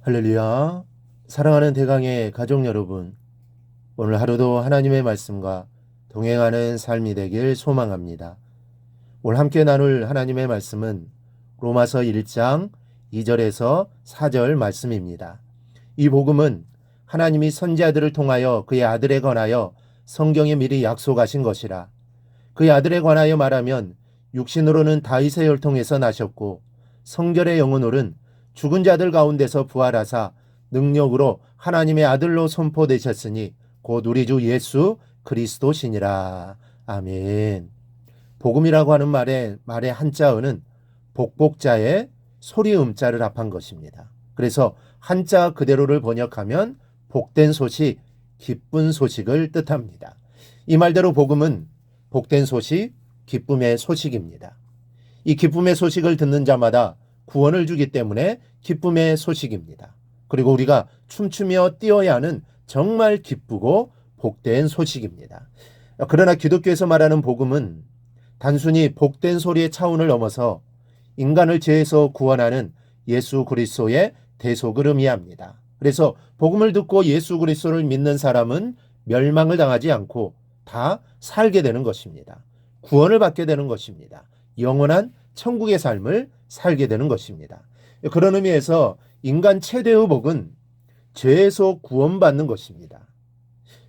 할렐루야. 사랑하는 대강의 가족 여러분, 오늘 하루도 하나님의 말씀과 동행하는 삶이 되길 소망합니다. 오늘 함께 나눌 하나님의 말씀은 로마서 1장 2절에서 4절 말씀입니다. 이 복음은 하나님이 선지자들을 통하여 그의 아들에 관하여 성경에 미리 약속하신 것이라. 그의 아들에 관하여 말하면 육신으로는 다윗의 혈통에서 나셨고 성결의 영혼으로는 죽은 자들 가운데서 부활하사 능력으로 하나님의 아들로 선포되셨으니 곧 우리 주 예수 그리스도시니라. 아멘. 복음이라고 하는 말의 한자어는 복복자의 소리음자를 합한 것입니다. 그래서 한자 그대로를 번역하면 복된 소식, 기쁜 소식을 뜻합니다. 이 말대로 복음은 복된 소식, 기쁨의 소식입니다. 이 기쁨의 소식을 듣는 자마다 구원을 주기 때문에 기쁨의 소식입니다. 그리고 우리가 춤추며 뛰어야 하는 정말 기쁘고 복된 소식입니다. 그러나 기독교에서 말하는 복음은 단순히 복된 소리의 차원을 넘어서 인간을 죄에서 구원하는 예수 그리스도의 대속을 의미합니다. 그래서 복음을 듣고 예수 그리스도를 믿는 사람은 멸망을 당하지 않고 다 살게 되는 것입니다. 구원을 받게 되는 것입니다. 영원한 천국의 삶을 살게 되는 것입니다. 그런 의미에서 인간 최대의 복은 죄에서 구원받는 것입니다.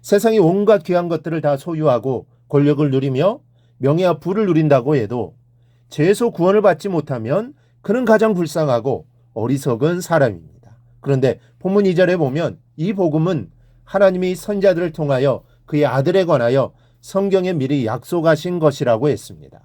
세상이 온갖 귀한 것들을 다 소유하고 권력을 누리며 명예와 부를 누린다고 해도 죄에서 구원을 받지 못하면 그는 가장 불쌍하고 어리석은 사람입니다. 그런데 본문 2절에 보면 이 복음은 하나님이 선지자들을 통하여 그의 아들에 관하여 성경에 미리 약속하신 것이라고 했습니다.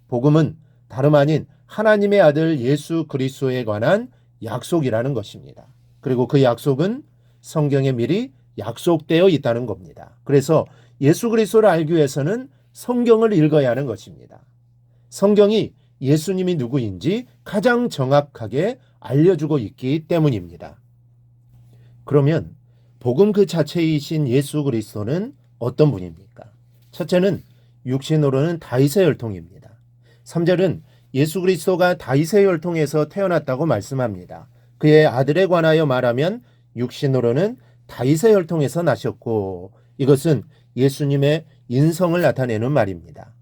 복음은 다름 아닌 하나님의 아들 예수 그리스도에 관한 약속이라는 것입니다. 그리고 그 약속은 성경에 미리 약속되어 있다는 겁니다. 그래서 예수 그리스도를 알기 위해서는 성경을 읽어야 하는 것입니다. 성경이 예수님이 누구인지 가장 정확하게 알려주고 있기 때문입니다. 그러면 복음 그 자체이신 예수 그리스도는 어떤 분입니까? 첫째는 육신으로는 다윗의 혈통입니다. 3절은 예수 그리스도가 다윗의 혈통에서 태어났다고 말씀합니다. 그의 아들에 관하여 말하면 육신으로는 다윗의 혈통에서 나셨고, 이것은 예수님의 인성을 나타내는 말입니다.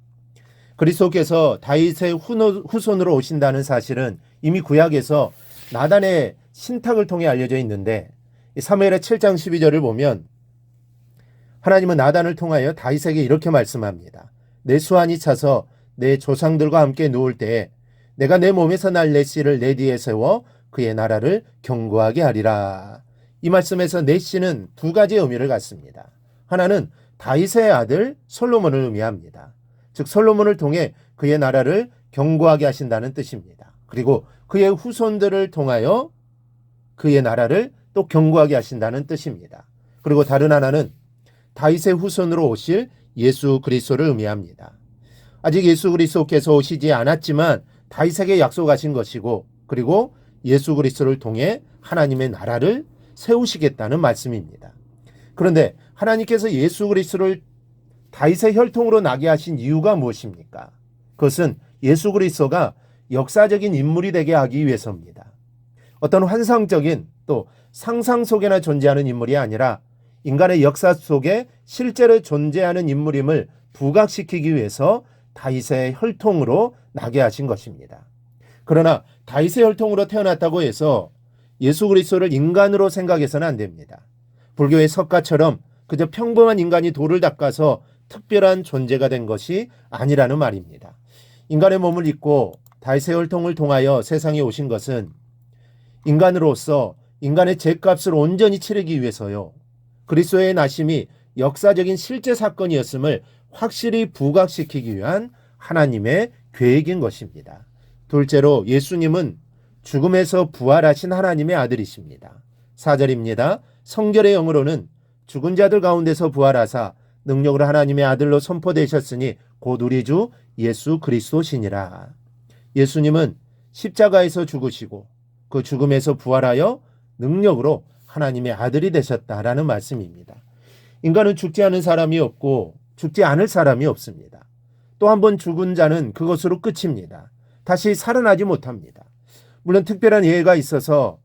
그리스도께서 다윗의 후손으로 오신다는 사실은 이미 구약에서 나단의 신탁을 통해 알려져 있는데, 사무엘의 7장 12절을 보면 하나님은 나단을 통하여 다윗에게 이렇게 말씀합니다. 내 수완이 차서 내 조상들과 함께 누울 때에 내가 내 몸에서 날 내 씨를 내 뒤에 세워 그의 나라를 견고하게 하리라. 이 말씀에서 내 씨는 두 가지의 의미를 갖습니다. 하나는 다윗의 아들 솔로몬을 의미합니다. 즉 솔로몬을 통해 그의 나라를 견고하게 하신다는 뜻입니다. 그리고 그의 후손들을 통하여 그의 나라를 또 견고하게 하신다는 뜻입니다. 그리고 다른 하나는 다윗의 후손으로 오실 예수 그리스도를 의미합니다. 아직 예수 그리스도께서 오시지 않았지만 다윗에게 약속하신 것이고, 그리고 예수 그리스도를 통해 하나님의 나라를 세우시겠다는 말씀입니다. 그런데 하나님께서 예수 그리스도를 다윗의 혈통으로 나게 하신 이유가 무엇입니까? 그것은 예수 그리스도가 역사적인 인물이 되게 하기 위해서입니다. 어떤 환상적인 또 상상 속에나 존재하는 인물이 아니라 인간의 역사 속에 실제로 존재하는 인물임을 부각시키기 위해서 다윗의 혈통으로 나게 하신 것입니다. 그러나 다윗의 혈통으로 태어났다고 해서 예수 그리스도를 인간으로 생각해서는 안 됩니다. 불교의 석가처럼 그저 평범한 인간이 돌을 닦아서 특별한 존재가 된 것이 아니라는 말입니다. 인간의 몸을 입고 다윗의 혈통을 통하여 세상에 오신 것은 인간으로서 인간의 죄값을 온전히 치르기 위해서요. 그리스도의 나심이 역사적인 실제 사건이었음을 확실히 부각시키기 위한 하나님의 계획인 것입니다. 둘째로 예수님은 죽음에서 부활하신 하나님의 아들이십니다. 4절입니다. 성결의 영으로는 죽은 자들 가운데서 부활하사 능력으로 하나님의 아들로 선포되셨으니 곧 우리 주 예수 그리스도시니라. 예수님은 십자가에서 죽으시고 그 죽음에서 부활하여 능력으로 하나님의 아들이 되셨다라는 말씀입니다. 인간은 죽지 않은 사람이 없고 죽지 않을 사람이 없습니다. 또 한 번 죽은 자는 그것으로 끝입니다. 다시 살아나지 못합니다. 물론 특별한 예외가 있어서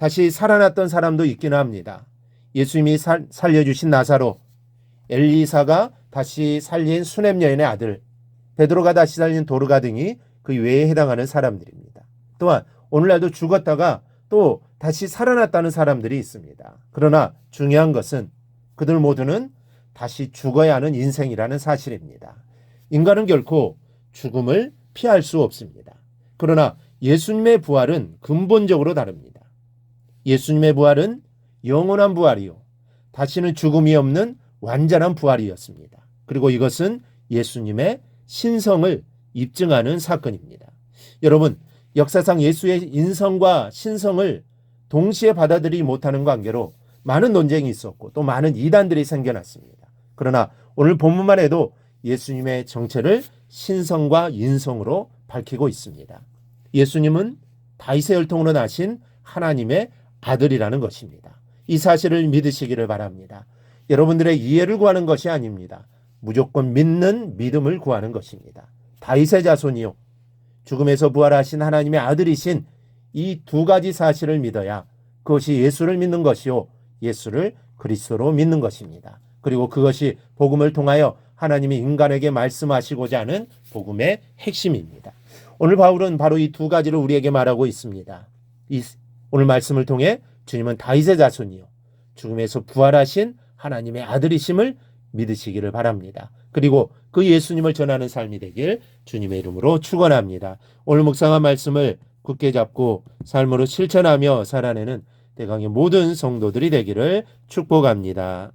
다시 살아났던 사람도 있기는 합니다. 예수님이 살려주신 나사로, 엘리사가 다시 살린 수넴 여인의 아들, 베드로가 다시 살린 도르가 등이 그 외에 해당하는 사람들입니다. 또한 오늘날도 죽었다가 또 다시 살아났다는 사람들이 있습니다. 그러나 중요한 것은 그들 모두는 다시 죽어야 하는 인생이라는 사실입니다. 인간은 결코 죽음을 피할 수 없습니다. 그러나 예수님의 부활은 근본적으로 다릅니다. 예수님의 부활은 영원한 부활이요, 다시는 죽음이 없는 완전한 부활이었습니다. 그리고 이것은 예수님의 신성을 입증하는 사건입니다. 여러분, 역사상 예수의 인성과 신성을 동시에 받아들이지 못하는 관계로 많은 논쟁이 있었고 또 많은 이단들이 생겨났습니다. 그러나 오늘 본문만 해도 예수님의 정체를 신성과 인성으로 밝히고 있습니다. 예수님은 다윗의 혈통으로 나신 하나님의 아들이라는 것입니다. 이 사실을 믿으시기를 바랍니다. 여러분들의 이해를 구하는 것이 아닙니다. 무조건 믿는 믿음을 구하는 것입니다. 다윗의 자손이요, 죽음에서 부활하신 하나님의 아들이신 이 두 가지 사실을 믿어야 그것이 예수를 믿는 것이요, 예수를 그리스도로 믿는 것입니다. 그리고 그것이 복음을 통하여 하나님이 인간에게 말씀하시고자 하는 복음의 핵심입니다. 오늘 바울은 바로 이 두 가지를 우리에게 말하고 있습니다. 오늘 말씀을 통해 주님은 다윗의 자손이요, 죽음에서 부활하신 하나님의 아들이심을 믿으시기를 바랍니다. 그리고 그 예수님을 전하는 삶이 되길 주님의 이름으로 축원합니다. 오늘 묵상한 말씀을 굳게 잡고 삶으로 실천하며 살아내는 대강의 모든 성도들이 되기를 축복합니다.